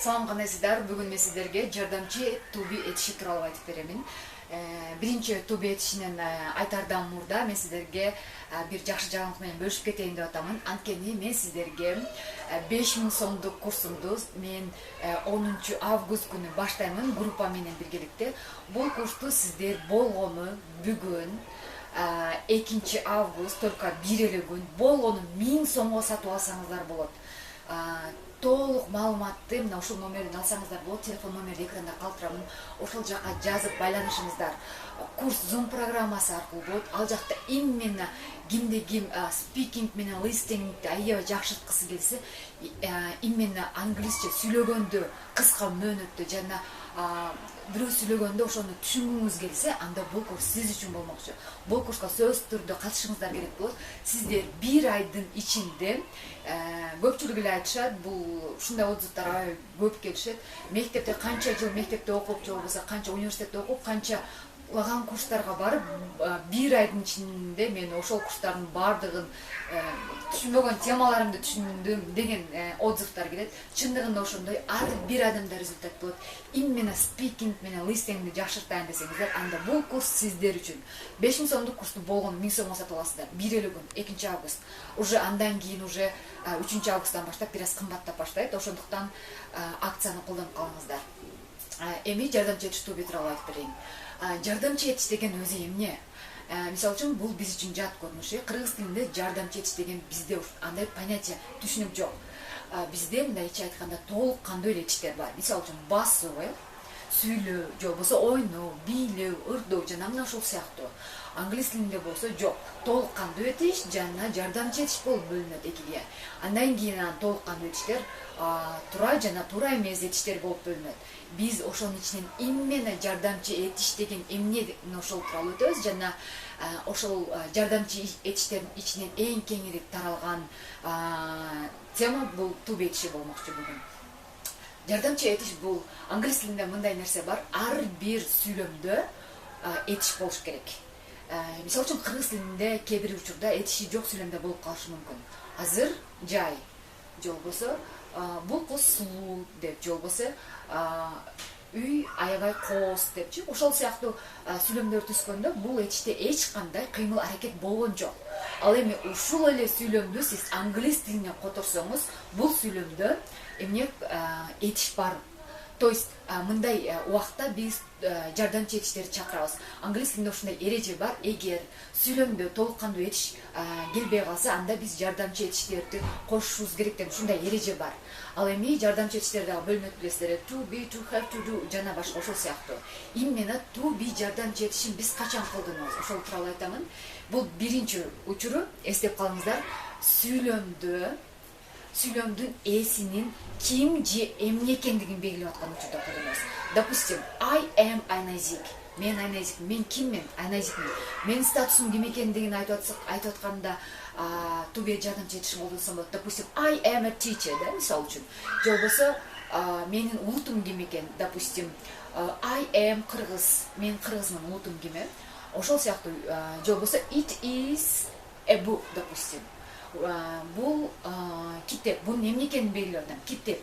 Салам кандайсыздар. Бүгүн мен сиздерге жардамчы туби этиши тууралуу айтып беремин. Биринчи туби этишинен айтардан мурда мен сиздерге бир жакшы жаңылык менен бөлүшүп кетейин деп атамын. Анткени мен сиздерге 5000 сомдук курсумду мен 10 август күнү баштаймын группа менен биргеликте. Бул курсту сиздер болгону бүгүн 2 август только бир эле күн болгону 1000 сомго сатып алсаңыздар болот. Толук маалыматты мына ушул номерден алсаңыздар болот. Телефон номерди экранда калтырамын. Ошол жака жазып байланышыңыздар. Курс Zoom программасы аркылуу болот. Ал жакта именно кимде ким speaking менен listening аябай жакшырткысы келсе, именно англисче сүйлөгөндө кыска мөөнөттө жана бирөө сүйлөгөндө ошону түшүнгүңүз келсе, анда бул курс сиз үчүн болмокчу. Бул курска сөзсүз түрдө катышыңыздар керек болот. Сиздер бир айдын ичинде көпчүлүк эле айтышат, бул ушундай отзывдар аябай көп келишет. Мектепте канча жыл мектепте окуп, же болбосо канча университетте окуп, канча лаган курстарга барып, бир айдын ичинде мен ошол курстардын баардыгын түшүнбөгөн темаларымды түшүндүм деген отзывдар келет. Чындыгында ошондой ар бир адамда результат болот. Именно speaking менен listeningди жакшыртайын десеңиздер, анда бул курс сиздер үчүн. 5000 сомдук курсту болгону 1000 сомго сатып аласыздар. Бир эле күн, 2 август. Уже андан кийин уже 3 августтан баштап бир аз кымбаттап баштайт. Ошондуктан акцияны колдонуп калыңыздар. Эми жардамчы этиш туби тууралуу айтып берейин. Жардамчы этиш деген өзү эмне? Мисалы үчүн бул биз үчүн жат көрүнүш. Кыргыз тилинде жардамчы этиш деген бизде андай понятие, түшүнүк жок. Бизде мындайча айтканда толук кандуу эле этиштер бар. Мисалы үчүн басуу, сүйлөө, же болбосо ойноо, бийлөө, ырдоо жана мына ушул сыяктуу. Англис тилинде болсо жок. Толук кандуу этиш жана жардамчы этиш болуп бөлүнөт экиге. Андан кийин толук кандуу этиштер туура жана туура эмес этиштер болуп бөлүнөт. Биз ошонун ичинен именно жардамчы этиш деген эмне ошол тууралуу өтөбүз жана ошол жардамчы этиштердин ичинен эң кеңири таралган тема бул туби этиши болмокчу бүгүн. Жардамчы этиш бул англис тилинде мындай нерсе бар. Ар бир сүйлөмдө этиш болуш керек. Мисалы үчүн кыргыз тилинде кээ бир учурда этиши жок сүйлөмдө болуп калышы мүмкүн. Азыр жай, же болбосо бул кыз сулуу деп, же болбосо үй аябай кооз депчи. Ошол сыяктуу сүйлөмдөр түзгөндө бул этиште эч кандай кыймыл аракет болгон жок. Ал эми ушул эле сүйлөмдү сиз англис тилине которсоңуз, бул сүйлөмдө эмне этиш бар. То есть мындай убакта биз жардамчы этиштерди чакырабыз. Англис тилинде ушундай эреже бар. Эгер сүйлөмдө толук кандуу этиш келбей калса, анда биз жардамчы этиштерди кошушубуз керек деп ушундай эреже бар. Ал эми жардамчы этиштер дагы бөлүнөт билесиздер. To be, to have to do жана башка ошол сыяктуу. Именно to be жардамчы этишин биз качан колдонобуз? Ошол тууралуу айтамын. Бул биринчи учуру, эстеп калыңыздар. Сүйлөмдүн ээсинин ким же эмне экендигин белгилеп аткан учурда колдонобуз. Допустим, I am Айназик. Мен Айназик. Мен киммен? Айназикмин. Менин статусум ким экендигин айтып атканда туби жардамчы этишин колдонсом болот. Допустим, I am a teacher, да, мисалы үчүн. Же болбосо менин улутум ким экен? Допустим, I am кыргыз. Мен кыргызмын, улутум ким? Ошол сыяктуу. Же болбосо it is a book, допустим. Бул китеп, бунун эмне экенин белгилеп атам. Китеп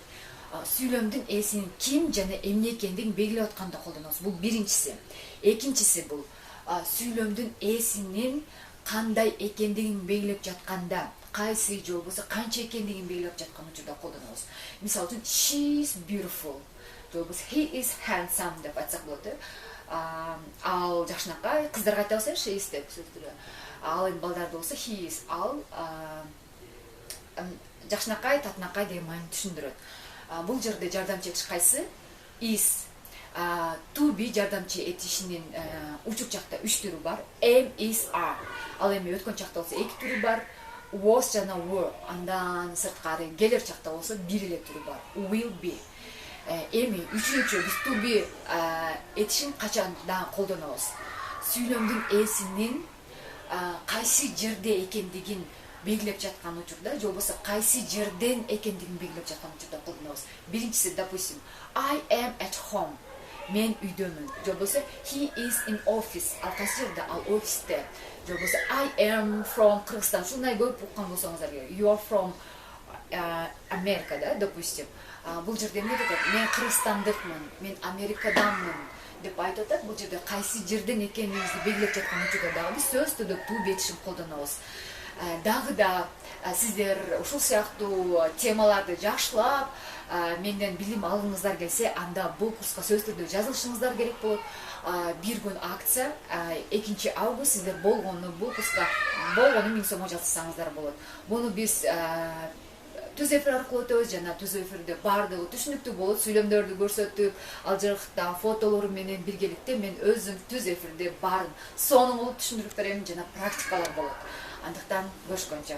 сүйлөмдүн ээсинин ким жана эмне экендигин белгилеп атканда колдонобуз. Бул биринчиси. Экинчиси бул сүйлөмдүн ээсинин кандай экендигин белгилеп жатканда, кайсы же болбосо канча экендигин белгилеп жаткан учурда колдонобуз. Мисалы үчүн she is beautiful, же болбосо he is handsome деп айтсак болот. Ал жакшынакай, кыздарга айта алсам she is деп сөздүрө. Ал эми балдарды болсо he is, ал жакшынакай, татынакай деген маани түшүндүрөт. Бул жерде жардамчы этиш кайсы? Is. To be жардамчы этишинин учук жакта 3 түрү бар. Am, is, are. Ал эми өткөн чакта болсо 2 түрү бар. Was жана were. Андан сырткары келер чакта болсо 1 эле түрү бар. Will be. Эми үчүнчү биз to be этишин качан да колдонобуз? Сүйлөмдүн ээсинин кайсы жерде экендигин белгилеп жаткан учурда, же болбосо кайсы жерден экендигин белгилеп жаткан учурда колдонобуз. Биринчиси, допустим, I am at home. Мен үйдөмүн. Же болбосо he is in office. Ал кайсы жерде? Ал офисте. Же болбосо I am from Кыргызстан. Ушундай көп уккан болсоңуздар керек. You are from America, да, допустим. бул жерде эмне деп атат, мен кыргызстандыкмын, мен Америкаданмын деп айтып атат. Бул жерде кайсы жерден экениңизди белгилеп жаткан учурда дагы биз сөз түрдө тууп этишин колдонобуз. Дагы да сиздер ушул сыяктуу темаларды жакшылап менден билим алгыңыздар келсе, анда бул курска сөз түрдө жазылышыңыздар керек болот. Bir gün акция 2 август сиздер болгону бул курска болгону 1000 сомго жатсаңыздар болот. Буну биз түз эфир аркылуу өтөбүз, жана түз эфирде баардыгы түшүнүктүү болот, сүйлөмдөрдү көрсөтүп, ал жактан фотолору менен биргеликте мен өзүм түз эфирде баарын сонун кылып түшүндүрүп берем, жана практикалар болот. Андыктан көрүшкөнчө.